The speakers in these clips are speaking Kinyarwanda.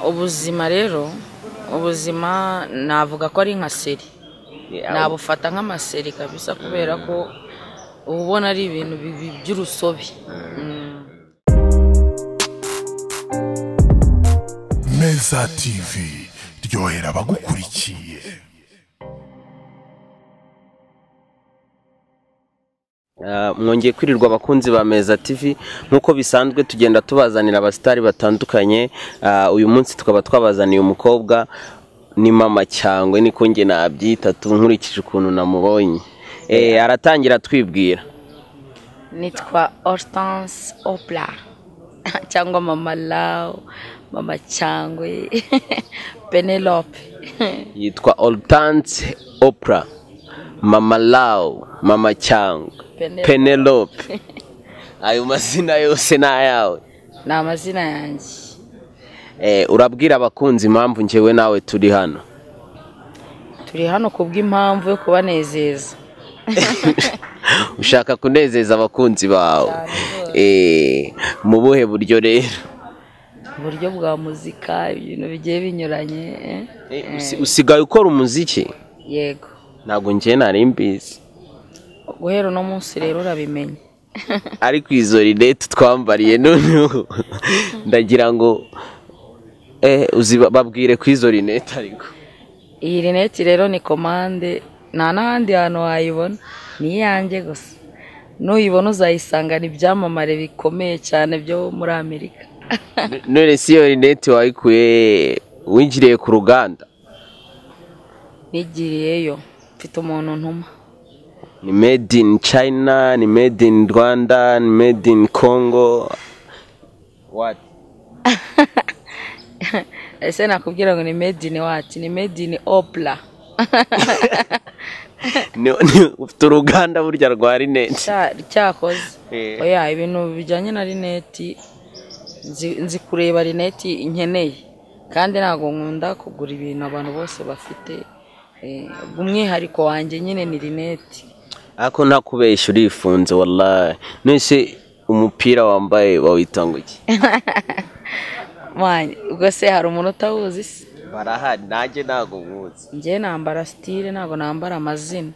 Ubuzima rero, ubuzima navuga ko ari nka seri. Nabufata nk'amaseri kabisa kubera ko ubona ari ibintu by'urusobe. Meza TV ryohera abagukurikiye. Mwongeye kwirirwa abakunzi ba Meza TV nkuko bisanzwe tugenda tubazanira abastari batandukanye. Uyu munsi tukaba twabazaniye umukobwa ni mama cyangwe niko nge nabyita tunkurikije ukuntu namubonye. Aratangira twibwira. Nitwa Hortense Opla cyangwa mama Lao, mama cyangwe Penelope. Yitwa Hortense Opla, mama Lao, mama cyangwe Penelope. Ayo mazina yose na yawe? Ni amazina yanjye. Urabwira abakunzi impamvu njewe nawe turi hano? Turi hano kubw'impamvu yo kubanezeza. Ushaka kunezeza abakunzi bawe? Mu buhe buryo rero? Uburyo bwa muzika, ibintu bigiye binyuranye. Usigaye ukora umuziki? Yego. Ntabwo nje nari mbizi. Guhera no munsi rero urabimenye. Ariko izo rinete twambariye none ndagira ngo babwire ku izo rinete ariko. Iyi rinete rero ni commande, nta n'ahandi hantu wayibona, ni iyanjye gusa. Nuyibona uzayisangana ibyamamare bikomeye cyane byo muri Amerika. None si iyo rinete wayikuye winjiriye ku ruganda? Nigiriyeyo, mfite umuntu ntuma. Ni made in China, ni made in Rwanda, ni made in Congo. What? Ese nakubwira ngo ni made in what? Ni made in Opla. Ufite uruganda burya rwa rinete? Cyakoze. Oya, ibintu bijyanye na rinete nzi kureba rinete nkeneye. Kandi ntago nkunda kugura ibintu abantu bose bafite. Umwihariko wanjye nyine ni rinete. Ako ntakubeshya urifunze wallahi. Nese umupira wambaye bawita ngo iki? Mwana, ubwo se hari umuntu utawuzi se? Barahari, nanjye ntago nkuzi. Nje nambara style, ntago nambara amazina.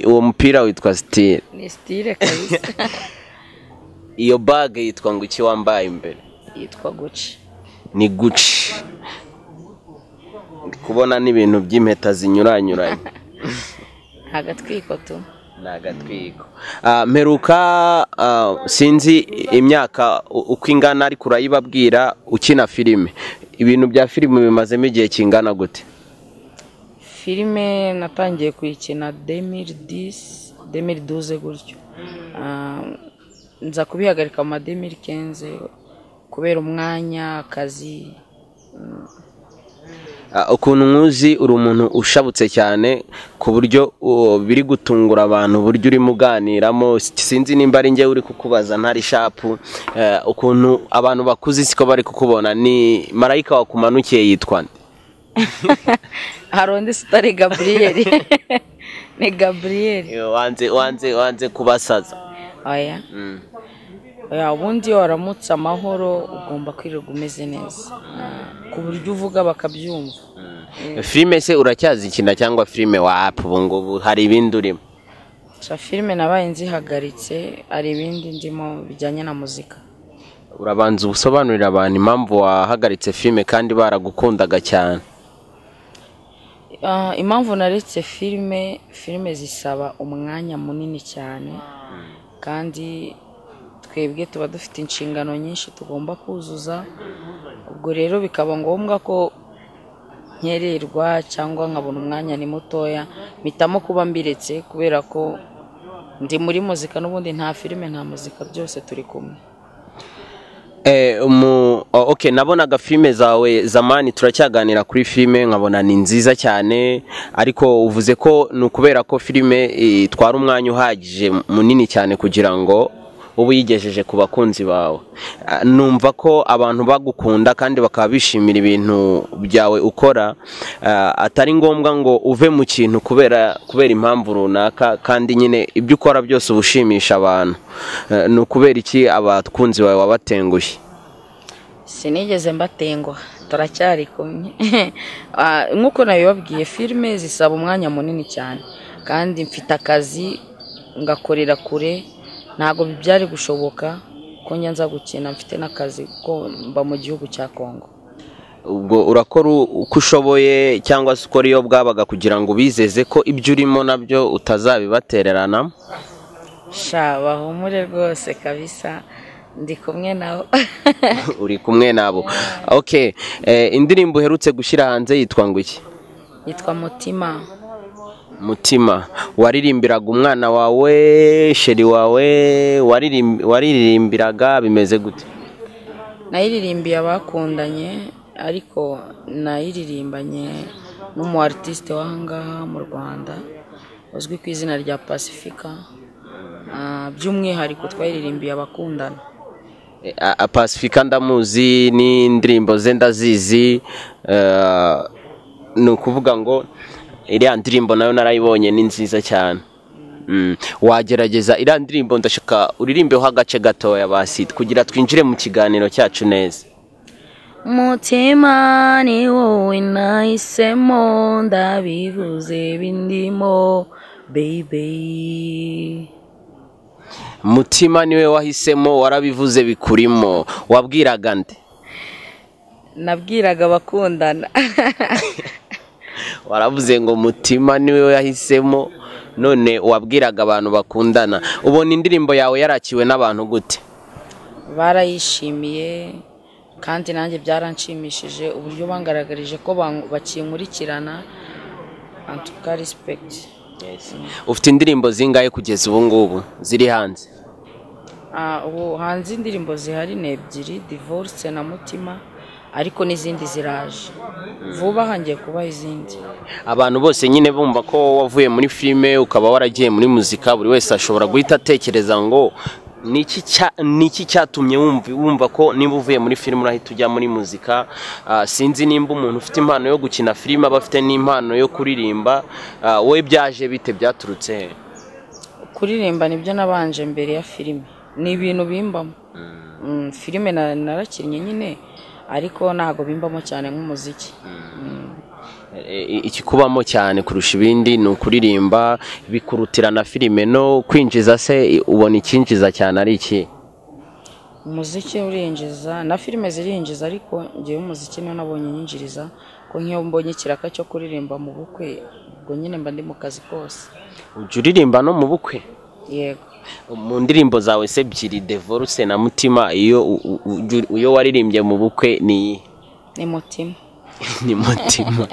Uwo mupira witwa style? Ni style kabisa. Iyo bag yitwa ngo iki wambaye imbere? Yitwa Gucci. Ni Gucci. Kubona n'ibintu by'impeta zinyuranyuranye. Agatwiko tu. Nagatwiko. Meruka sinzi imyaka uko ingana ariko urayibabwira ukina filime. Ibintu bya filime bimazemo igihe kingana gute? Filime natangiye kuyikina 2012 gutyo. Nza kubihagarika mu 2015 kubera umwanya, akazi. Ukuntu nkuzi uri umuntu ushabutse cyane ku buryo biri gutungura abantu, buryo uri muganiramo. Sinzi nimba ari nge uri kukubaza ntari shapu. Ukuntu abantu bakuzi siko bari kukubona. Ni marayika wakumanukiye yitwa nde? Haronde stari Gabriel. Ni Gabriel. Wanze kubasaza. Oya. Oya, ubundi waramutse amahoro ugomba kwirirwa umeze neza. Ku buryo uvuga bakabyumva. Filime se uracyazikina cyangwa filime wapu ubu ngubu hari ibindi urimo? Filime nabaye nzihagaritse, ari ibindi ndimo bijyanye na muzika. Urabanza ubusobanurira abantu impamvu wahagaritse filime kandi baragukundaga cyane? Impamvu naretse filime zisaba umwanya munini cyane kandi twebwe tuba dufite inshingano nyinshi tugomba kuzuza. Ubwo rero bikaba ngombwa ko nkererwa cyangwa nkabona umwanya ni mutoya, mpitamo kuba mbiretse kubera ko ndi muri muzika n'ubundi nta filime nta muzika byose turi kumwe. Okay, nabonaga filime zawe zamani turacyaganira kuri filime nkabona ni nziza cyane, ariko uvuze ko nukubera ko filime itwara umwanya uhagije munini cyane kugira ngo ubu yigejeje ku bakunzi bawe. Numva ko abantu bagukunda kandi bakaba bishimira ibintu byawe ukora, atari ngombwa ngo uve mu kintu kubera impamvu runaka, kandi nyine ibyo ukora byose ubushimisha abantu. Nukubera iki abakunzi bawe wabatengushye? sinigeze mbatengwa turacyari kumwe nkuko nabibabwiye filime zisaba umwanya munini cyane kandi mfite akazi ngakorera kure ntago byari gushoboka ko nza gukina mfite n'akazi ko mba mu gihugu cya Kongo. Ubwo urakora uko ushoboye cyangwa se ukora iyo bwabaga kugira ngo bizeze ko ibyo urimo nabyo utazabibatererana? Shaba humure rwose kabisa ndi kumwe nabo. Uri kumwe nabo. Okay, indirimbo uherutse gushyira hanze yitwa ngo iki? Yitwa Mutima. Mutima. Waririmbiraga umwana wawe, sheri wawe, waririmbiraga bimeze gute? Nayiririmbiye abakundanye ariko nayiririmbanye n'umu artiste wahangaha mu Rwanda uzwi ku izina rya Pacifica. By'umwihariko twayiririmbiye abakundana. Pacifica ndamuzi n'indirimbo ze ndazizi, ni ukuvuga ngo iriya ndirimbo nayo narayibonye ni nziza cyane. Wagerageza iriya ndirimbo ndashaka uririmbeho agace gatoya basi kugira twinjire mu kiganiro cyacu neza. Mutima ni wowe nahisemo ndabivuze bindimo baby. Mutima niwe wahisemo warabivuze bikurimo, wabwiraga nde? Nabwiraga abakundana. Waravuze ngo mutima niwe yahisemo, none wabwiraga abantu bakundana. Ubona indirimbo yawe yarakiwe n'abantu gute? Barayishimiye kandi nanjye byaranshimishije uburyo bangaragarije ko bakinkurikirana. Antuka respect. Ufite indirimbo zingahe kugeza ubu ngubu ziri hanze? Ubu hanze indirimbo zihari ni ebyiri, Divorce na Mutima, ariko n'izindi ziraje vuba hangiye kuba izindi. Abantu bose nyine bumva ko wavuye muri filime ukaba waragiye muri muzika, buri wese ashobora guhita atekereza ngo niki cyatumye wumva ko niba uvuye muri filime urahita ujya muri muzika. Sinzi nimba umuntu ufite impano yo gukina filime aba afite n'impano yo kuririmba. Wowe byaje bite, byaturutse he? Kuririmba nibyo nabanje mbere ya filime, ni ibintu bimbamo. Filime narakinnye nyine ariko ntago bimbamo cyane nk'umuziki. Ikikubamo cyane kurusha ibindi ni ukuririmba, bikurutira na filime no kwinjiza. Se ubona ikinjiza cyane ari iki? Umuziki urinjiza na filime zirinjiza, ariko ngiye umuziki no nabonye nyinjiriza ko nk'iyo mbonye kiraka cyo kuririmba mu bukwe ubwo nyine mba ndi mu kazi kose. Ujya uririmba no mu bukwe? Yego. Mu ndirimbo zawe se ebyiri, Divorce na Mutima, iyo waririmbye mu bukwe ni Mutima. Ni Mutima.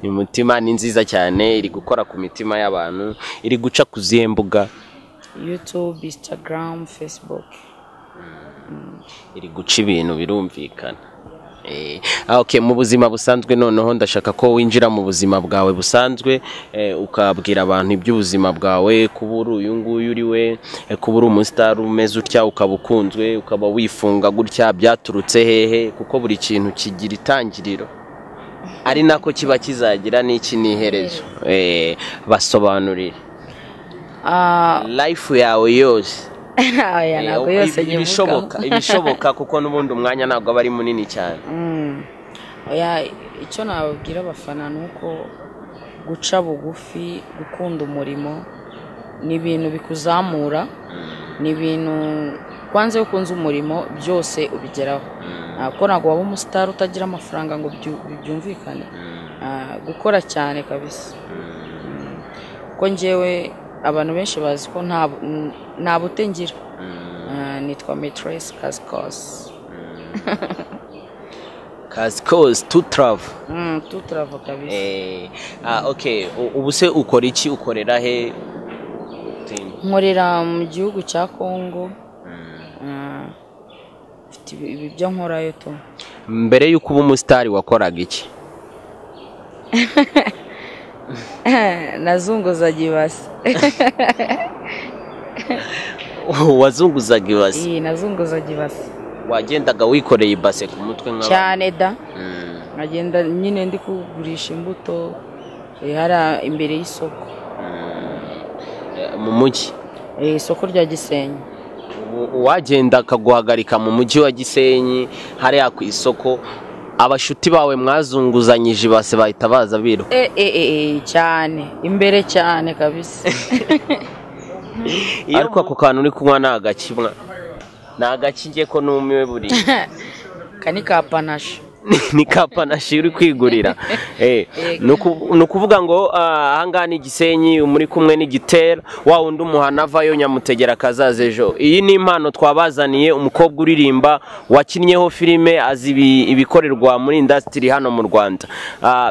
Ni Mutima ni nziza cyane, iri gukora ku mitima y'abantu, iri guca ku zihe mbuga? YouTube, Instagram, Facebook. Iri guca ibintu birumvikana. Okay, mu buzima busanzwe noneho ndashaka ko winjira mu buzima bwawe busanzwe, ukabwira abantu iby'ubuzima bwawe, kuba uri uyu nguyu uri we, kuba uri umustar umeze utya, ukaba ukunzwe, ukaba wifunga gutya, byaturutse hehe? Kuko buri kintu kigira itangiriro ari nako kiba kizagira n'iki n'iherezo. Basobanurire life yawe yose. Ntabwo yose ibishoboka kuko n'ubundi umwanya ntabwo aba ari munini cyane. Icyo nababwira abafana ni uko guca bugufi, gukunda umurimo ni ibintu bikuzamura, ni ibintu kwanza yo kunza umurimo byose ubigeraho. Ko ntabwo waba umustar utagira amafaranga ngo byumvikane. Gukora cyane kabisa. Ko njyewe abantu benshi bazi ko nta butengira. Nitwa Mistress Kaskos. Kaskos to travel. To travel kabisa. Okay, ubu se ukora iki, ukorera he? Nkorera mu gihugu cya Kongo. Ibi byo nkorayo to. Mbere yuko uba umustar wakoraga iki? Nazunguzaga ibase. Wazunguzaga ibase? Nazunguzaga ibase. Wagendaga wikoreye ibase ku mutwe nk'aba? Cyane da. Nagenda nyine ndi kugurisha imbuto hari imbere y'isoko. Mu mujyi? Isoko rya Gisenyi. wagenda akaguhagarika mu mujyi wa Gisenyi hariya ku isoko abashuti bawe mwazunguzanyije base bahita baza biro cyane imbere cyane kabisa ariko ako kantu uri kunywa nagakimwa nagakinge ko numiwe buri kani kapanashi ni kapanashi uri kwigurira nukuvuga ngo ahangaha ni Gisenyi muri kumwe n'igitera wa wundi umuhana avayo nyamutegera kazaze ejo. Iyi ni impano twabazaniye umukobwa uririmba wakinnyeho filime azi ibikorerwa muri industry hano mu Rwanda.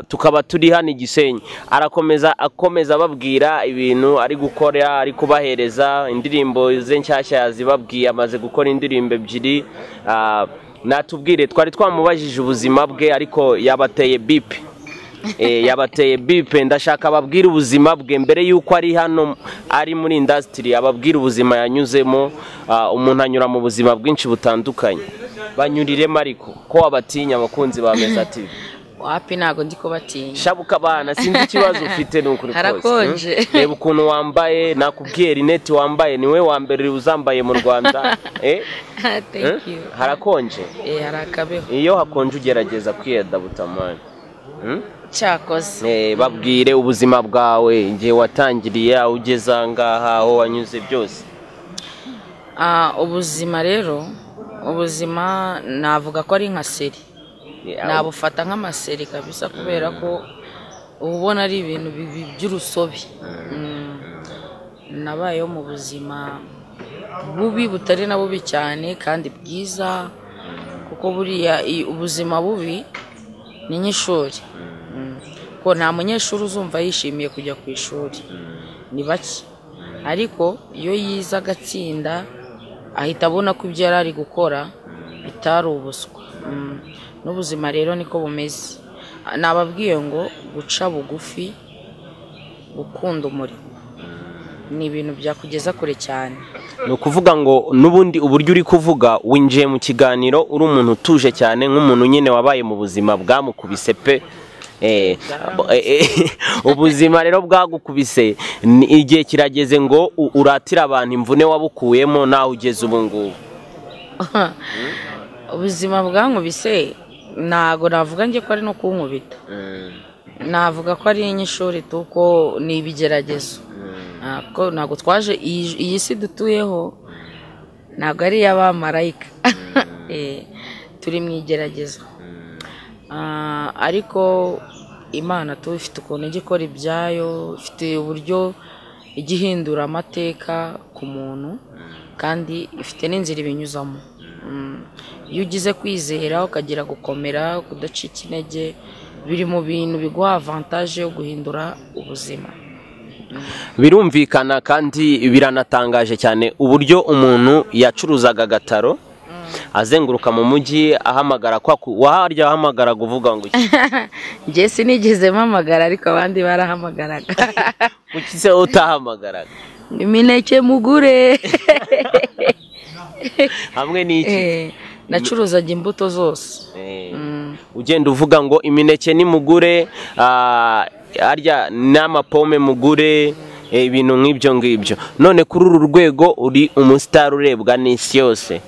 Tukaba turi hano Gisenyi akomeza babwira ibintu ari gukora ari kubahereza indirimbo ze nshyashya yazibabwiye amaze gukora indirimbo ebyiri. Natubwire twari twamubajije ubuzima bwe ariko yabateye bipe yabateye bipe ndashaka ababwira ubuzima bwe mbere yuko ari hano ari muri industry ababwira ubuzima yanyuzemo. Umuntu anyura mu buzima bwinshi butandukanye banyuriremo ariko ko wabatinya abakunzi ba Meza TV wapi nago ndiko batinya shabuka bana sinzi ikibazo ufite n'ukuri kose harakonje reba ukuntu wambaye nakubwiye rinete wambaye niwe wa mbere uzambaye mu Rwanda thank you harakonje harakabeho iyo hakonje ugerageza kwiyeda butamani cyakoze babwire ubuzima bwawe igihe watangiriye ugeza ngaha aho wanyuze byose. Ubuzima rero ubuzima navuga ko ari nka seri nabufata nk'amaseri kabisa kubera ko ubona ari ibintu by'urusobe. Nabayeho mu buzima bubi butari na bubi cyane kandi bwiza kuko buriya ubuzima bubi ni nk'ishuri ko nta munyeshuri uzumva yishimiye kujya ku ishuri ni bake ariko iyo yize agatsinda ahita abona ko ibyo yari ari gukora bitari ubuswa. N'ubuzima rero niko bumeze nababwiye ngo guca bugufi gukunda umurimo ni ibintu byakugeza kure cyane. Ni ukuvuga ngo n'ubundi uburyo uri kuvuga winjiye mu kiganiro uri umuntu utuje cyane nk'umuntu nyine wabaye mu buzima bwamukubise pe ubuzima rero bwagukubise igihe kirageze ngo uratira abantu imvune wabukuyemo naho ugeze ubu ngubu. Ubuzima bwankubise ntago navuga nge ko ari no kunkubita navuga ko ari inyishuri tuko ni ibigeragezo ntago twaje iyi si dutuyeho ntago ari y'abamarayika turi mu igeragezo ariko Imana ifite ukuntu ijya ikora ibyayo ifite uburyo ijya ihindura amateka ku muntu kandi ifite n'inzira ibinyuzamo. Iyo ugize kwizera ukagira gukomera kudacika intege biri mu bintu biguha avantage yo guhindura ubuzima. Birumvikana kandi biranatangaje cyane uburyo umuntu yacuruzaga agataro azenguruka mu mujyi ahamagara waharya ahamagara kuvuga ngo nge sinigeze mpamagara ariko abandi barahamagaraga. Kuki se utahamagaraga? Imineke mugure hamwe n'iki nacuruzaga imbuto zose. Ugenda uvuga ngo imineke ni mugure arya n'amapome mugure ibintu nk'ibyo ngibyo. None kuri uru rwego uri umustar urebwa n'isi yose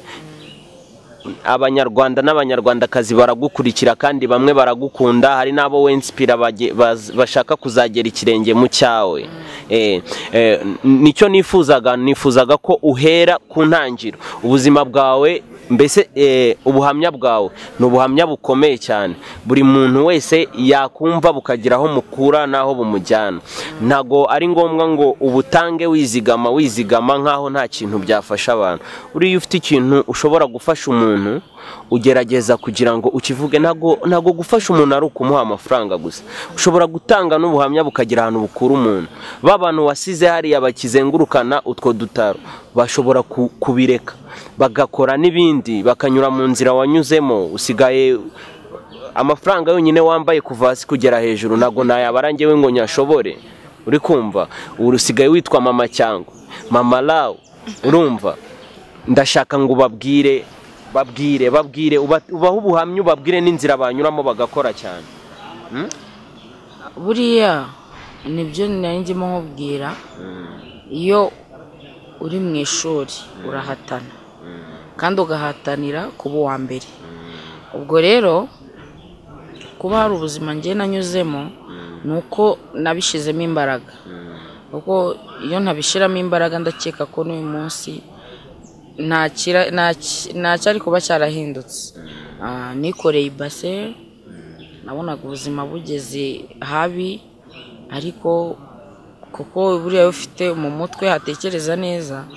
abanyarwanda n'abanyarwandakazi baragukurikira kandi bamwe baragukunda hari nabo wenspira bashaka kuzagera ikirenge mu cyawe. Nicyo nifuzaga ko uhera ku ntangiro ubuzima bwawe mbese ubuhamya bwawe ni ubuhamya bukomeye cyane buri muntu wese yakumva bukagiraho mukura naho bumujyana. Ntago ari ngombwa ngo ubutange wizigama nkaho nta kintu byafasha abantu. Uriyo ufite ikintu ushobora gufasha umuntu ugerageza kugira ngo ukivuge. Ntago gufasha umuntu ari ukumuha amafaranga gusa ushobora gutanga n'ubuhamya bukagira ahantu bukura umuntu. Babantu wasize hariya bakizengurukana utwo dutaro bashobora kubireka bagakora n'ibindi bakanyura mu nzira wanyuzemo. Usigaye amafaranga yonyine wambaye kuva hasi kugera hejuru ntago nayabarangewe ngo nyashobore. Uri kumva urusigaye witwa mama cyangwa mama law urumva. Ndashaka ngo babwire ubaho ubuhamya ubabwire n'inzira banyuramo bagakora cyane. Buriya nibyo ndimo nkubwira iyo uri mu ishuri urahatana kandi ugahatanira kuba uwa mbere. Ubwo rero kuba hari ubuzima njye nanyuzemo nuko nabishizemo imbaraga, kuko iyo ntabishiramo imbaraga ndakeka ko n'uyu munsi nta cyari kuba cyarahindutse. Nikoreye ibase, nabonaga ubuzima bugeze habi, ariko kuko buriya ufite mu mutwe hatekereza neza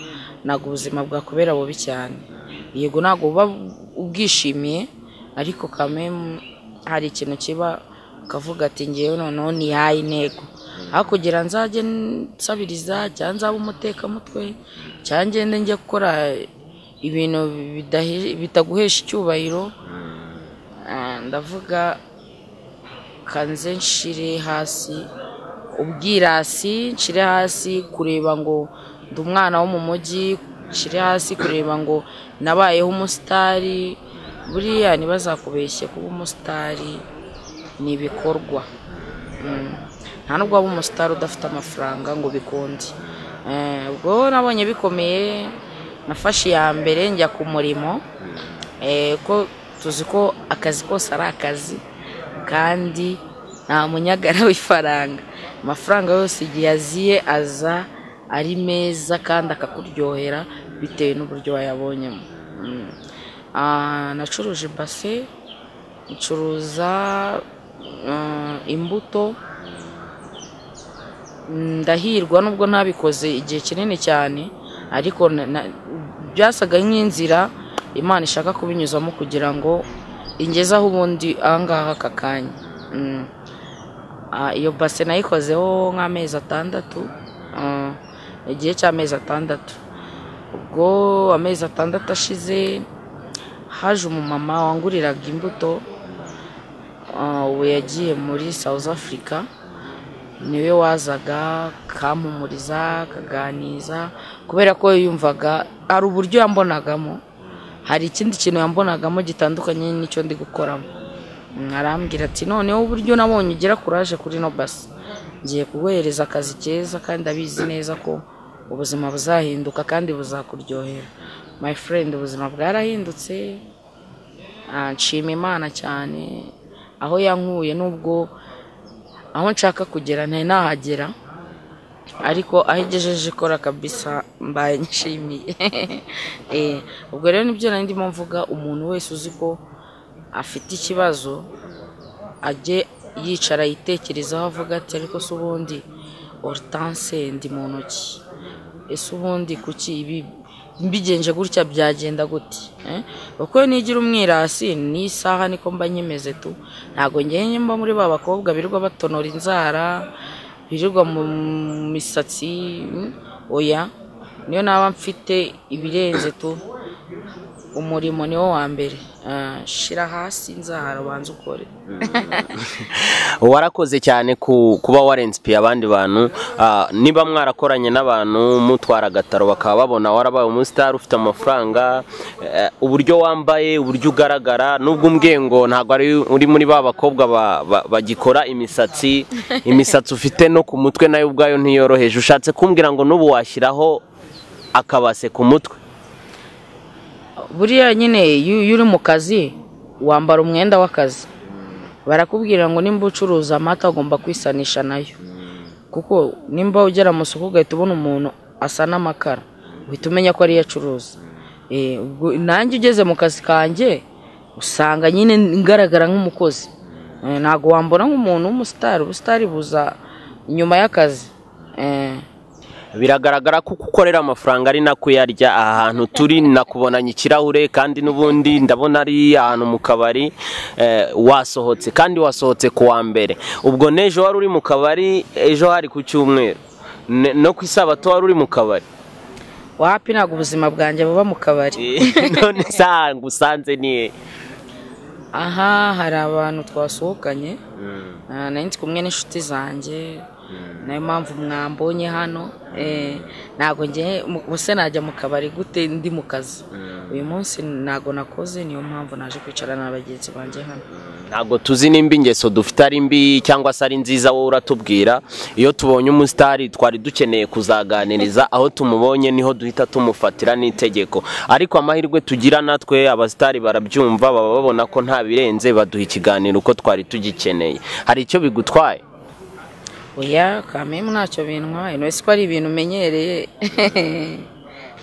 ntabwo ubuzima bwakubera bubi cyane. Yego ntabwo uba ubwishimiye, ariko kamwe hari ikintu kiba ukavuga ati ngewe noneho ntihaye intego, aho kugira nzajye nsabiriza cyangwa nzaba umutekamutwe cyangwa ngende njye gukora ibintu bitaguhesha icyubahiro. Ndavuga kanze nshire hasi ubwirasi, nshire hasi kureba ngo ndi umwana wo mu mujyi, nshire hasi kureba ngo nabayeho umusitari. Buriya ntibazakubeshye kuba umusitari ni ibikorwa. Nta nubwo waba umusitari udafite amafaranga ngo bikunde. Ubwo nabonye bikomeye, nafashe iya mbere njya ku murimo, ko tuzi ko akazi kose ari akazi kandi nta munyagara w'ifaranga. Amafaranga yose igihe aziye aza ari meza kandi akakuryohera bitewe n'uburyo wayabonyemo. Nacuruje base, ncuruza imbuto, ndahirwa nubwo ntabikoze igihe kinini cyane, ariko byasaga nk'inzira Imana ishaka kubinyuzamo kugira ngo ingeze aho ubundi ahangaha aka kanya. Iyo base nayikozeho nk'amezi 6, igihe cy'amezi 6. Ubwo amezi 6 ashize haje umumama wanguriraga imbuto, ubu yagiye muri South Africa, niwe wazaga kampumuriza kaganiza, kubera ko yumvaga ari uburyo yambonagamo, hari ikindi kintu yambonagamo gitandukanye n'icyo ndi gukoramo. Arambwira ati noneho uburyo nabonye ugira courage kuri no base, ngiye kuguhereza akazi keza kandi abizi neza ko ubuzima buzahinduka kandi buzakuryohera. My friend, ubuzima bwarahindutse, nshima Imana cyane aho yankuye, nubwo aho nshaka kugera ntari nahagera, ariko aho igejeje ikora kabisa mbaye nshimiye. Ubwo rero nibyo nari ndimo mvuga, umuntu wese uzi ko afite ikibazo ajye yicara yitekerezaho, avuga ati ariko se ubundi Hortense ndi mu ntoki, ese ubundi kuki ibi mbigenje gutya byagenda gute? Uko nigira umwirasi n'isaha niko mba nyemeze tu, ntago ngenye mba muri ba bakobwa birirwa batonora inzara, birirwa mu misatsi. Oya, niyo naba mfite ibirenze tu, umurimo niwo wa mbere. Shira hasi inzara banza ukore. Warakoze cyane kuba warensipiye abandi bantu. Niba mwarakoranye n'abantu mutwara agataro bakaba babona warabaye umustar ufite amafaranga, uburyo wambaye, uburyo ugaragara, nubwo umbwengo ntago ari uri muri ba bakobwa bagikora imisatsi ufite no ku mutwe nayo ubwayo ntiyoroheje, ushatse kumbwira ngo nubu washyiraho akabase ku mutwe? Buriya nyine iyo uri mu kazi wambara umwenda w'akazi, barakubwira ngo nimba ucuruza amata ugomba kwisanisha nayo, kuko nimba ugera mu soko ugahita ubona umuntu asa n'amakara uhita umenya ko ariyo acuruza. Nanjye ugeze mu kazi kanjye usanga nyine ngaragara nk'umukozi, ntago wambona nk'umuntu w'umusitari. Ubusitari buza nyuma y'akazi. Biragaragara ko ukorera amafaranga ari nakuyarya. Aha hantu turi nakubonanye ikirahure, kandi nubundi ndabona ari ahantu mu kabari. Wasohotse kandi wasohotse ku wa mbere, ubwo nejo wari uri mu kabari, ejo hari ku cyumweru, no ku isabato wari uri mu kabari. Wapi, ntago ubuzima bwanjye buba mu kabari. None sanga usanze niye? Aha hari abantu twasohokanye, nari ndi kumwe n'inshuti zanjye, nayo mpamvu mwambonye hano ntago ngiye bose najya mu kabari gute ndi mu kazi uyu munsi ntago nakoze niyo mpamvu naje kwicarana n'abagenzi banjye hano. Ntago tuzi nimba ingeso dufite ari mbi cyangwa se ari nziza, wowe uratubwira. Iyo tubonye umusitari twari dukeneye kuzaganiriza, aho tumubonye niho duhita tumufatira n'itegeko, ariko amahirwe tugira natwe abasitari barabyumva, baba babona ko nta birenze, baduha ikiganiro uko twari tugikeneye. Hari icyo bigutwaye? Oya, kameme ntacyo bintwaye, no ko ari ibintu umenyereye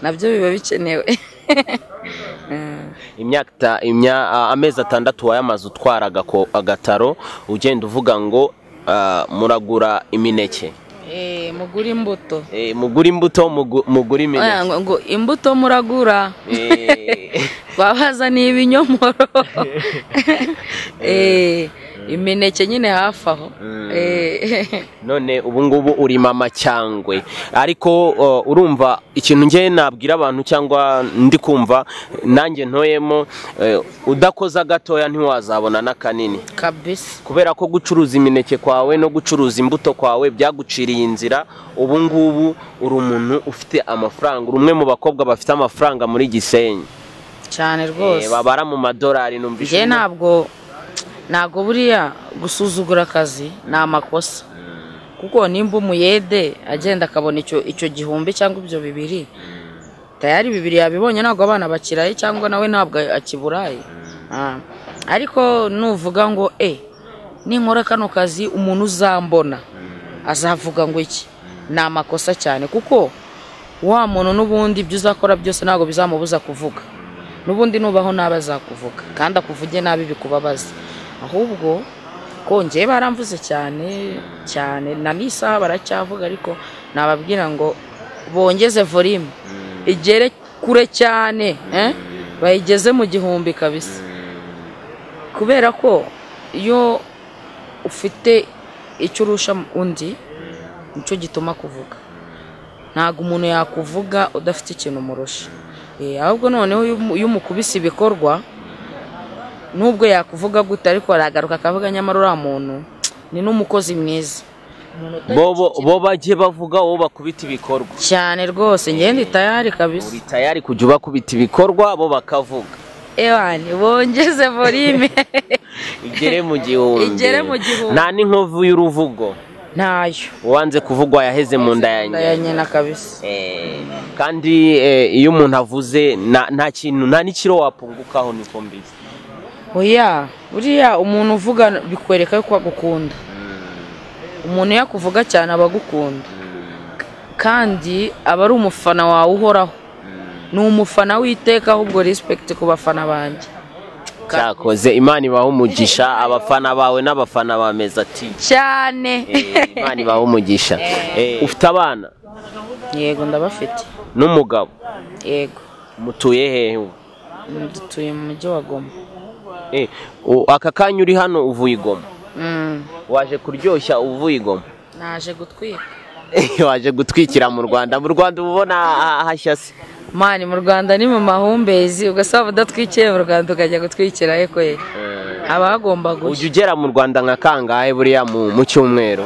nabyo biba bikenewe. Amezi 6 wayamaze utwara agataro, ugenda uvuga ngo muragura imineke, mugura imbuto, mugura imbuto, mugura imineke, ngo imbuto muragura babazaniye ibinyomoro imineke nyine hafi aho. None ubu ngubu uri mama cyangwe, ariko urumva ikintu ngiye nabwira abantu cyangwa ndi kumva nanjye ntoyemo, udakoza gatoya ntiwazabona n'akanini kabisa, kubera ko gucuruza imineke kwawe no gucuruza imbuto kwawe byaguciriye inzira. Ubu ngubu uri umuntu ufite amafaranga, uri umwe mu bakobwa bafite amafaranga muri Gisenyi cyane rwose, babara mu madolari. Numvise ntago buriya gusuzugura akazi ni amakosa, kuko nimba umuyede agenda akabona icyo gihumbi cyangwa ibyo bibiri, tayari bibiri yabibonye, ntabwo abana bakiraye cyangwa nawe ntabwo akiburaye. Ariko nuvuga ngo ninkora kano kazi umuntu uzambona azavuga ngo iki, ni amakosa cyane, kuko wa muntu n'ubundi ibyo uzakora byose ntabwo bizamubuza kuvuga, n'ubundi nubaho nabazakuvuga kandi akuvuge nabi bikubabaza. Ahubwo kongeye baramvuze cyane cyane na n'isaha baracyavuga, ariko nababwira ngo bongeze volume igere kure cyane, bayigeze mu gihumbi kabisa, kubera ko iyo ufite icyo urusha undi nicyo gituma kuvuga. Ntago umuntu yakuvuga udafite ikintu umurusha, ahubwo noneho iyo umukubise ibikorwa nubwo yakuvuga gute, ariko aragaruka akavuga nyamara uriya muntu ni n'umukozi mwiza. bo bagiye bavuga wowe bakubita ibikorwa cyane rwose. Ngende tayari kabisa, uri tayari kujya bakubita ibikorwa bo bakavuga ewani bongeze volume igere mu gihumbi, nta n'inkovu y'uruvugo ntayo, wanze kuvugwa yaheze mu nda ya nyina kabisa. kandi iyo umuntu avuze nta kintu, nta n'ikiro wapungukaho, niko mbizi. Oya, buriya umuntu uvuga bikwereka ko agukunda. Umuntu yakuvuga cyane abagukunda, kandi aba ari umufana wawe uhoraho, ni umufana witeka, ahubwo respect ku bafana banjye. Cyakoze Imana ibaho umugisha abafana bawe n'abafana ba Meza TV cyane. Imana ibaho umugisha. Ufite abana? Yego ndabafite. N'umugabo? Yego. Mutuye hehe? Dutuye mu mujyi wa Goma. Aka kanya uri hano uvuye Goma? Waje kuryoshya uvuye Goma? Naje gutwika. Waje gutwikira mu Rwanda? Mu Rwanda ubona hashyase? Mani mu Rwanda ni mu mahumbezi, ugasaba udatwikiye mu Rwanda ukajya gutwikira he kwe? Abagomba gushya. Ujye ugera mu Rwanda nka kangahe buriya mu cyumweru?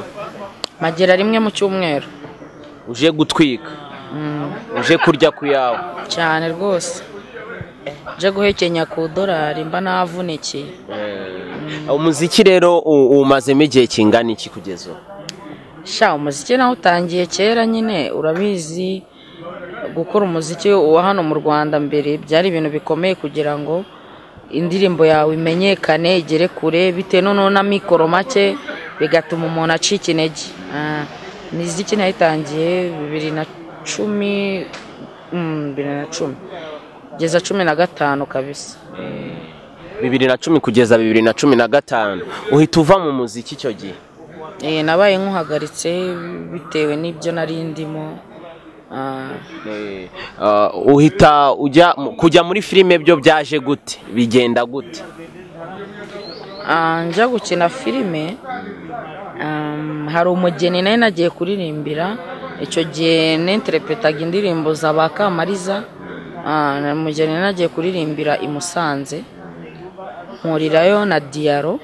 Magera rimwe mu cyumweru. Uje gutwika? Uje kurya ku yawe? Cyane rwose. Je guhekenya ku dolari mba navunikiye. Umuziki rero umazemo igihe kingana iki kugeza ubu? Sha umuziki naho utangiye kera nyine, urabizi gukora umuziki wa hano mu Rwanda mbere byari ibintu bikomeye kugira ngo indirimbo yawe imenyekane igere kure, bite none na mikoro make bigatuma umuntu acika intege. Niziki nayitangiye 2010 kugeza 15 kabisa. 2010 kugeza 2015 uhita uva mu muziki icyo gihe? Nabaye nkuhagaritse bitewe n'ibyo nari ndimo. Uhita kujya muri filime byo byaje gute, bigenda gute? Njya gukina filime, hari umugeni nawe nagiye kuririmbira, icyo gihe n'interpretaga indirimbo za bakamariza. Umugeni nagiye kuririmbira i Musanze, nkurirayo na Diaro.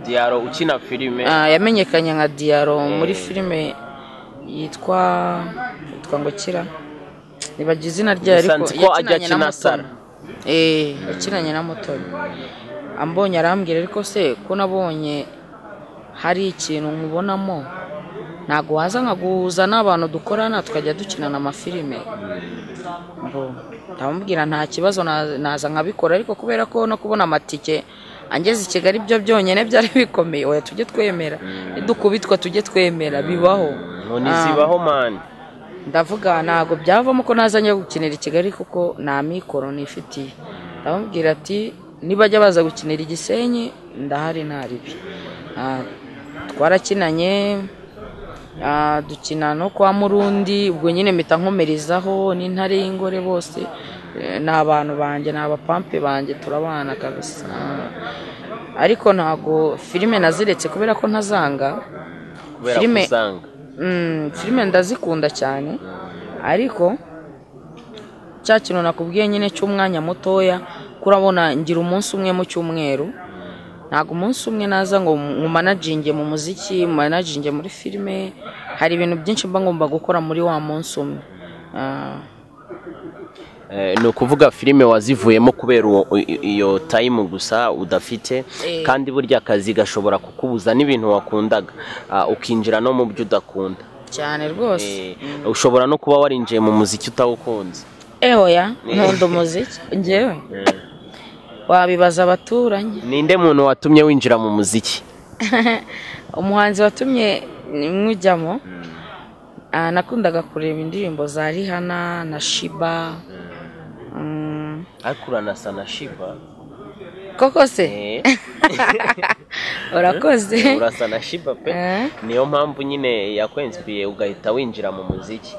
Diaro ukina filime yamenyekanye nka Diaro muri filime yitwa ngo kira nibagize izina rye ariko yakinanye na Mutoni yakinanye na Mutoni ambonye arambwira ariko se ko nabonye hari ikintu nkubonamo ntago waza nkaguza n'abantu dukorana tukajya dukinana amafilime ndamubwira nta kibazo naza nkabikora ariko kubera ko no kubona amatike angeze i Kigali byo byonyine byari bikomeye oya tujye twemera dukubitwa tujye twemera bibaho none zibaho man ndavuga ntago byavamo ko nazanye gukinira i Kigali kuko nta mikoro nifitiye ndamubwira ati nibajya baza gukinira Igisenyi ndahari ntaribi twarakinanye dukina no kwa Murundi ubwo nyine mpita nkomerezaho n'intare y'ingore bose n'abantu banjye n'abapampe banjye turabana kabisa ariko ntago filime naziretse kubera ko ntazanga filime ndazikunda cyane ariko cya kintu nakubwiye nyine cy'umwanya mutoya kurabona ngira umunsi umwe mu cyumweru ntago umunsi umwe naza ngo managinge mu muziki managinge muri filime hari ibintu byinshi mba ngomba gukora muri wa munsi umwe ni ukuvuga filime wazivuyemo kubera iyo time gusa udafite kandi burya akazi gashobora kukubuza n'ibintu wakundaga ukinjira no mu byo udakunda cyane rwose ushobora no kuba warinjiye mu muziki utawukunze oya nkunda umuziki njyewe wabibaza abaturanyi ninde muntu watumye winjira mu muziki umuhanzi watumye mwujyamo nakundaga kureba indirimbo za Rihana na Shiba ariko uranasa na Shiba koko se urakoze urasa na Shiba pe niyo mpamvu nyine yakwenspiye ugahita winjira mu muziki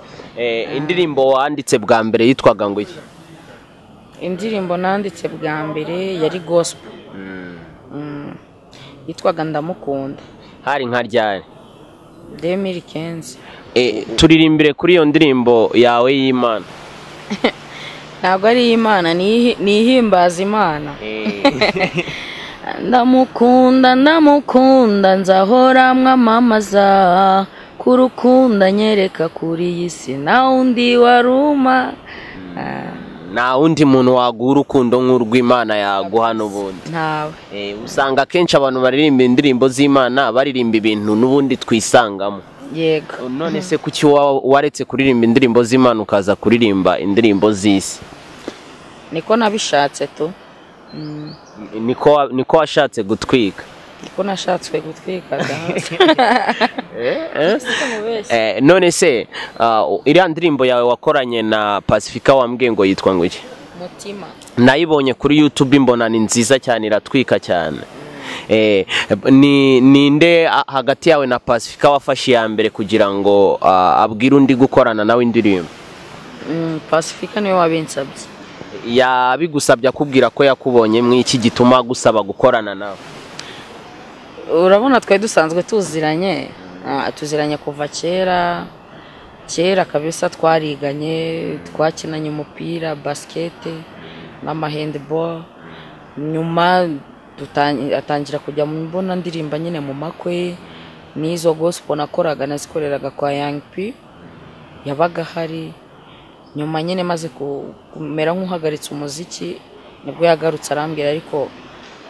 indirimbo wanditse bwa mbere yitwaga ngo iki indirimbo nanditse bwa mbere yari gospel yitwaga ndamukunda hari nka ryari 2015 turirimbire kuri iyo ndirimbo yawe y'Imana ntabwo ari Imana ni ihimbaza Imana ndamukunda nzahora mwamamaza kurukunda nyereka kuri iyi si na undi waruma nta wundi muntu waguha urukundo nk'urw'Imana yaguha n'ubundi ntawe usanga akenshi abantu baririmba indirimbo z'Imana baririmba ibintu n'ubundi twisangamo yego none se kuki waretse kuririmba indirimbo z'Imana ukaza kuririmba indirimbo z'isi niko nabishatse tu niko washatse gutwika niko nashatse gutwika none se iriya ndirimbo yawe wakoranye na Pacifica wambwiye ngo yitwa ngo iki mutima nayibonye kuri YouTube mbona ni nziza cyane iratwika cyane ninde hagati yawe na Pacifica wafashe ya mbere kugira ngo abwire undi gukorana nawe indirimbo Pacifica niwe wabinsabye yabigusabye akubwira ko yakubonye mw'iki gituma gusaba gukorana nawe urabona twari dusanzwe tuziranye kuva kera kabisa twariganye twakinanye umupira basket n'amahandball nyuma atangira kujya mu mbona ndirimba nyine mu makwe n'izo gospel nakoraga nazikoreraga kwa Young P yabaga hari nyuma nyine maze kumera nk'uhagaritse umuziki nibwo yagarutse arambwira ariko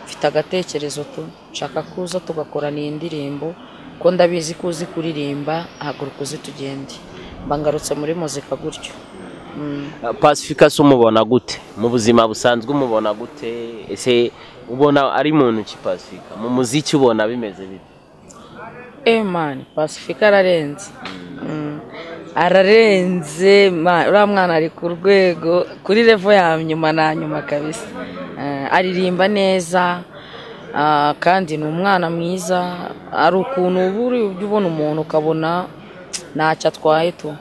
mfite agatekerezo nshaka kuza tugakorana iyi ndirimbo ko ndabizi ko uzi kuririmba haguruka uzi tugende bangarutse muri muzika gutyo Pacifica umubona gute mu buzima busanzwe umubona gute ese ubona ari muntu ki Pacifica mu muziki ubona bimeze bite man Pacifica ararenze uriya mwana ari ku rwego kuri level ya nyuma na nyuma kabisa aririmba neza kandi ni umwana mwiza ari ukuntu uba ubona umuntu ukabona ntacyo atwaye tu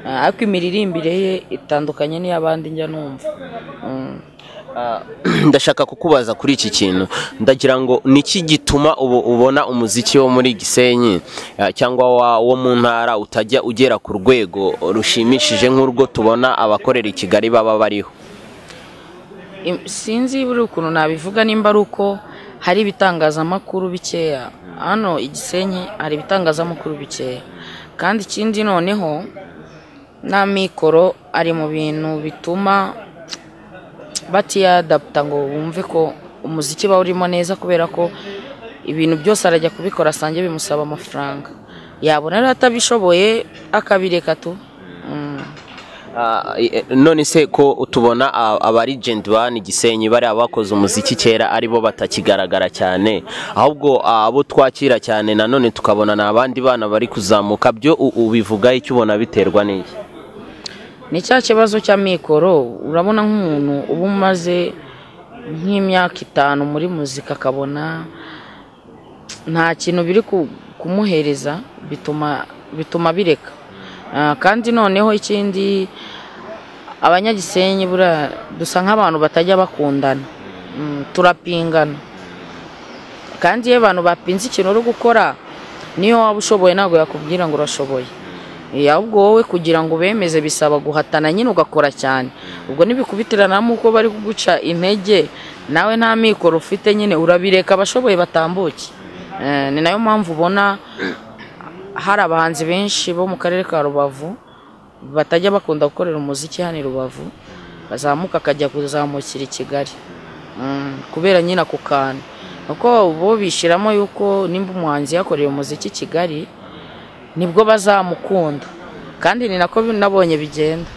ariko imiririmbire ye itandukanye n'iy'abandi njya numva ndashaka kukubaza kuri iki kintu ndagira ngo niki gituma ubona umuziki wo muri Gisenyi cyangwa wo mu ntara utajya ugera ku rwego rushimishije nk'urwo tubona abakorera i Kigali baba bariho sinzi buri ukuntu nabivuga nimba ari uko hari ibitangazamakuru bikeya. Hano Igisenyi hari ibitangazamakuru bikeya, kandi ikindi noneho na mikoro ari mu bintu bituma batiyadapta ngo bumve ko umuziki bawurimo neza, kubera ko ibintu byose arajya kubikora asange bimusaba amafaranga, yabona rero atabishoboye akabireka tu. None se ko tubona aba legend ba Igisenyi bari abakoze umuziki kera aribo batakigaragara cyane, ahubwo abo twakira cyane nanone tukabona n'abandi bana bari kuzamuka, byo ubivuga icyo ubona biterwa n'iki? Ni cya kibazo cya mikoro. Urabona nk'umuntu uba umaze nk'imyaka 5 muri muzika akabona nta kintu biri kumuhereza, bituma bireka. Kandi noneho ikindi, abanyagisenyi bura dusa nk'abantu batajya bakundana, turapingana, kandi iyo abantu bapinze ikintu uri gukora niyo waba ushoboye ntabwo yakubwira ngo urashoboye, ahubwo wowe kugira ngo bemeze bisaba guhatana nyine ugakora cyane. Ubwo nibikubitirana uko bari kuguca intege, nawe nta mikoro ufite nyine urabireka abashoboye batambuke. Ni nayo mpamvu ubona hari abahanzi benshi bo mu karere ka Rubavu batajya bakunda gukorera umuziki hano i Rubavu, bazamuka akajya kuzamukira i Kigali, kubera nyine ako kantu. Uko bo bishiramo yuko nimba umuhanzi yakoreye umuziki i Kigali nibwo bazamukunda, kandi ni nako nabonye bigenda.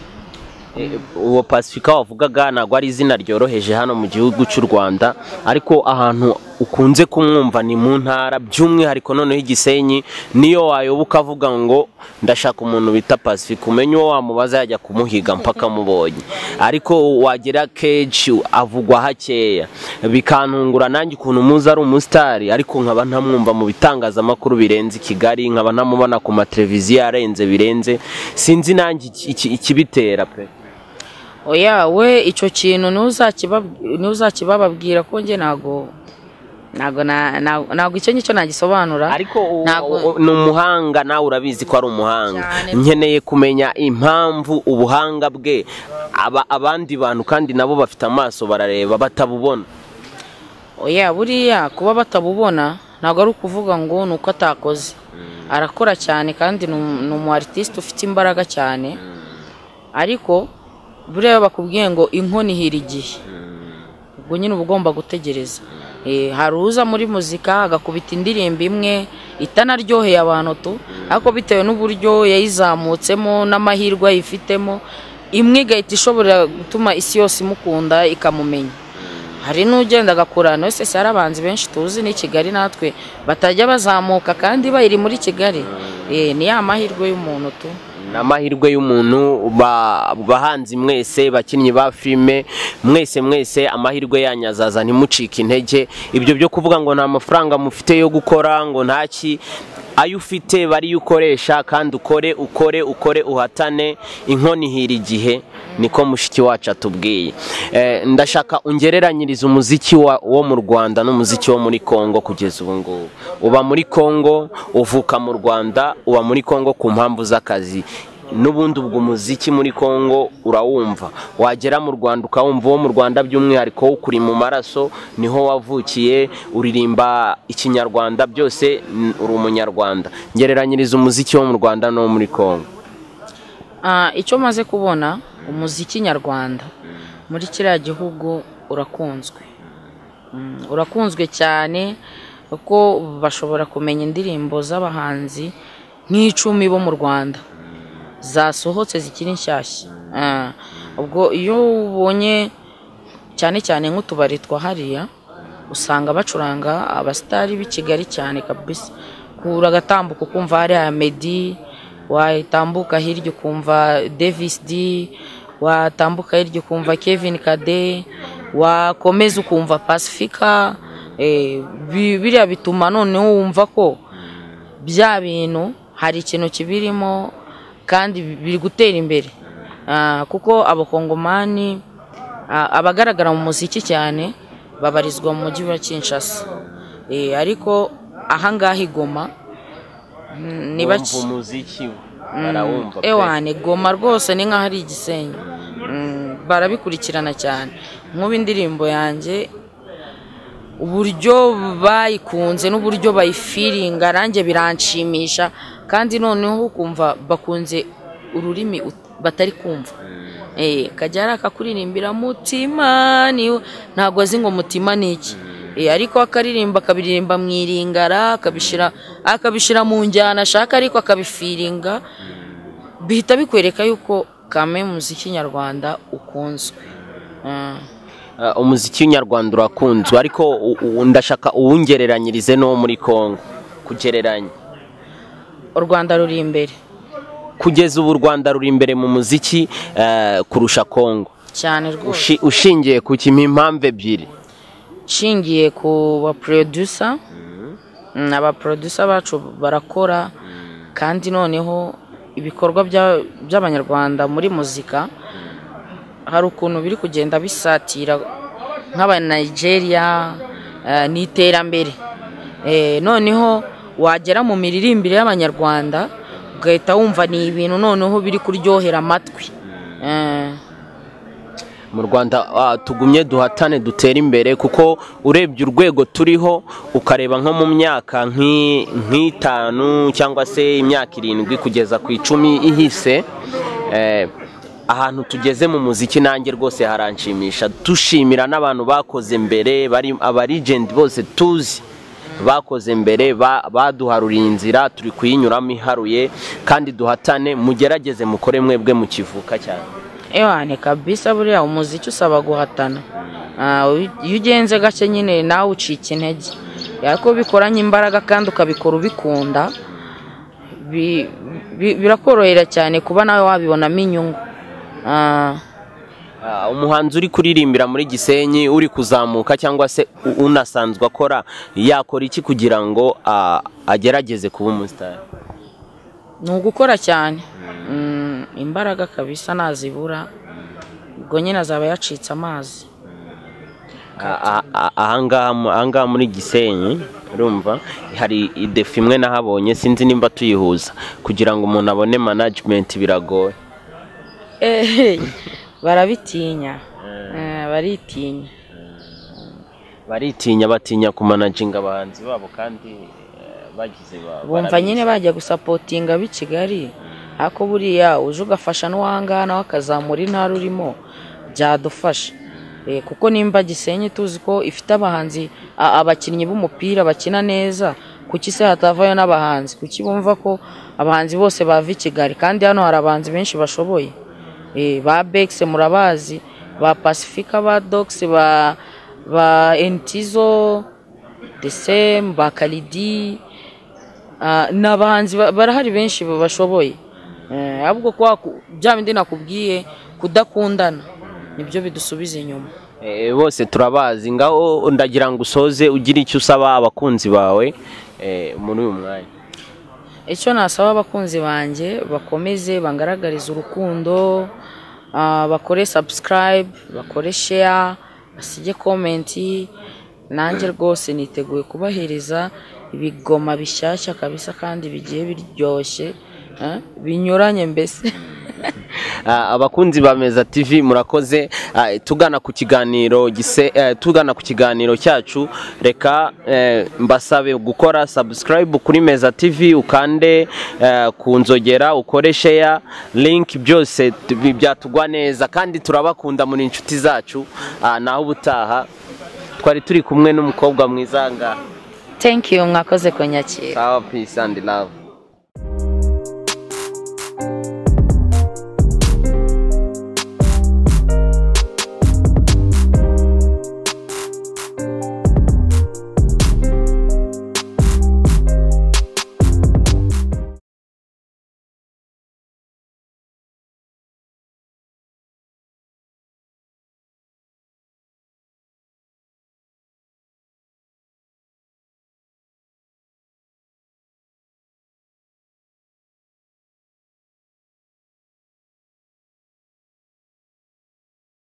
Uwo Pacifica wavugaga ntabwo ari izina ryoroheje hano mu gihugu cy'u Rwanda, ariko ahantu ukunze kumwumva ni mu ntara, by'umwihariko noneho Igisenyi. Niyo wayoboka avuga ngo ndashaka umuntu bita Pacifica, umenye uwo wamubaza yajya kumuhiga mpaka mubonye, ariko wagera keji avugwa hakeya. Bikantungura nanjye ukuntu muzi ari umusitari, ariko nkaba ntamwumva mu bitangazamakuru birenze i Kigali, nkaba ntamubona ku mateleviziyo arenze birenze. Sinzi nanjye ikibitera pe. Oya, we icyo kintu ntuzakibababwira ko nge ntago icyo ngicyo nagisobanura. Ariko ni umuhanga, nawe urabizi ko ari umuhanga. Nkeneye kumenya impamvu ubuhanga bwe abandi bantu kandi nabo bafite amaso barareba batabubona. Oya, buriya kuba batabubona ntabwo ari ukuvuga ngo nuko atakoze. Arakora cyane kandi ni umu artiste ufite imbaraga cyane, ariko buriya bakubwiye ngo inkono ihira igihe, ubwo nyine uba ugomba gutegereza. Hari uza muri muzika agakubita indirimbo imwe itanaryoheye abantu tu, ariko bitewe n'uburyo yayizamutsemo n'amahirwe ayifitemo, imwe igahita ishobora gutuma isi yose imukunda ikamumenya. Hari n'ugenda agakurana wese, hari abanzi benshi tuzi ni Kigali natwe batajya bazamuka kandi bayiri muri Kigali. Ni ya mahirwe y'umuntu tu. Amahirwe y'umuntu. Bahanzi mwese, bakinnyi ba filime mwese, amahirwe yanyazaza ntimucike intege. Ibyo byo kuvuga ngo nta mafaranga mufite yo gukora, ngo ntaki, ayo ufite bari ukoresha, kandi ukore uhatane, inkono ihira igihe, niko mushiki wacu atubwiye. Ndashaka ungereranyiriza umuziki wo mu Rwanda n'umuziki wo muri Kongo kugeza ubu ngubu. Uba muri Kongo, uvuka mu Rwanda, uba muri Kongo ku mpamvu z'akazi, n'ubundi ubwo umuziki muri Kongo urawumva. Wagera mu Rwanda ukawumva wo mu Rwanda, by'umwihariko ukuri mu maraso, niho wavukiye, uririmba ikinyarwanda, byose uri umunyarwanda. Ngereranyiriza umuziki wo mu Rwanda no muri Kongo. Icyo maze kubona, umuziki nyarwanda muri kiriya gihugu urakunzwe cyane, kuko bashobora kumenya indirimbo z'abahanzi nk'icumi bo mu Rwanda zasohotse zikiri nshyashya. Ubwo iyo ubonye cyane cyane nk'utubari twa hariya, usanga bacuranga abasitari b'i Kigali cyane kabisa. Uragatambuka ukumva hari Meddy, watambuka hirya ukumva Davis D, watambuka hirya ukumva Kevin Kade, wakomeza ukumva Pacifica. Biriya bituma noneho wumva ko bya bintu hari ikintu kibirimo kandi biri gutera imbere, kuko abakongomani abagaragara mu muziki cyane babarizwa mu mujyi wa Kinshasa, ariko ahangaha Igoma ni bake umuziki barawumva. Ewane Goma rwose ni nkaho ari Igisenyi, barabikurikirana cyane. Nk'ubu indirimbo yanjye uburyo bayikunze n'uburyo bayifiringa range biranshimisha kandi noneho ukumva bakunze ururimi batari kumva kajyara akakuririmbira mutima ni ntago azi ngo mutima ni iki ariko akaririmba akabiririmba mwiringara akabishira mu njyana ashaka ariko akabifiringa bihita bikwereka yuko kame muziki nyarwanda ukunzwe. Umuziki nyarwanda urakunzwe ariko ndashaka uwungereranyirize no muri Kongo kugereranya. U Rwanda ruri imbere kugeza ubu. U Rwanda ruri imbere mu muziki kurusha Kongo cyane rwose. Ushingiye ku impamvu ebyiri. Shingiye ku ba producer n'aba producer bacu barakora kandi noneho ibikorwa by'abanyarwanda muri muzika hari ukuntu biri kugenda bisatira nk'aba Nigeria n'iterambere noneho wagera mu miririmbire y'abanyarwanda ugahita wumva ni ibintu noneho biri kuryohera amatwi. Mu Rwanda tugumye duhatane dutera imbere kuko urebye urwego turiho ukareba nko mu myaka nk'itanu cyangwa se imyaka 7 kugeza ku 10 ihise ahantu tugeze mu muziki nanjye rwose haranshimisha. Dushimira n'abantu bakoze mbere bari aba legend bose tuzi bakoze mbere baduharuriye inzira turi kuyinyuramo iharuye kandi duhatane mugerageze mukore mwebwe mu kivuka cyane. Ewane kabisa buriya umuziki usaba guhatana. Iyo ugenze gake nyine nawe ucika intege. Yako bikoranye imbaraga kandi ukabikora ubikunda birakorohera cyane kuba nawe wabibonamo inyungu. Umuhanzi uri kuririmbira muri Gisenyi uri kuzamuka cyangwa se unasanzwe akora yakora iki kugira ngo agerageze kuba umustar? Ni ugukora cyane. Imbaraga kabisa nazibura ubwo nyine azaba yacitse amazi. Ahangaha muri Gisenyi urumva hari idefi imwe nahabonye sinzi nimba tuyihuza kugira ngo umuntu abone management biragoye. Barabitinya batinya ku managinga abahanzi babo kandi bagize bumva nyine bajya gusapotinga b'i Kigali ako buriya uje ugafasha n'uwangana wakazamura intara urimo byadufasha kuko nimba Gisenyi tuzi ko ifite abahanzi abakinnyi b'umupira bakina neza kuki se hatavayo n'abahanzi kuki bumva ko abahanzi bose bava i Kigali kandi hano hari abahanzi benshi bashoboye ba Bex murabazi ba Pacifica ba Dox ba Entizo the same ba Kalidi n'abahanzi barahari benshi bashoboye. Ahubwo kwa bya bindi nakubwiye kudakundana nibyo bidusubiza inyuma. Bose turabazi ngaho ndagira ngo usoze ugira icyo usaba abakunzi bawe muri uyu mwanya. Icyo nasaba abakunzi banje bakomeze bangaragariza urukundo bakore subscribe bakore share basige comment nanjye rwose niteguye kubahereza ibigoma bishyashya kabisa kandi bigiye biryoshye binyuranye mbese. Abakunzi ba Meza TV murakoze. Tugana ku kiganiro cyacu reka mbasabe gukora subscribe kuri Meza TV ukande kunzogera ukore share link byose byatugwa neza kandi turabakunda muri inshuti zacu. Naho ubutaha twari turi kumwe n'umukobwa mwiza ngaha. Thank you mwakoze kunyakira. Peace and love.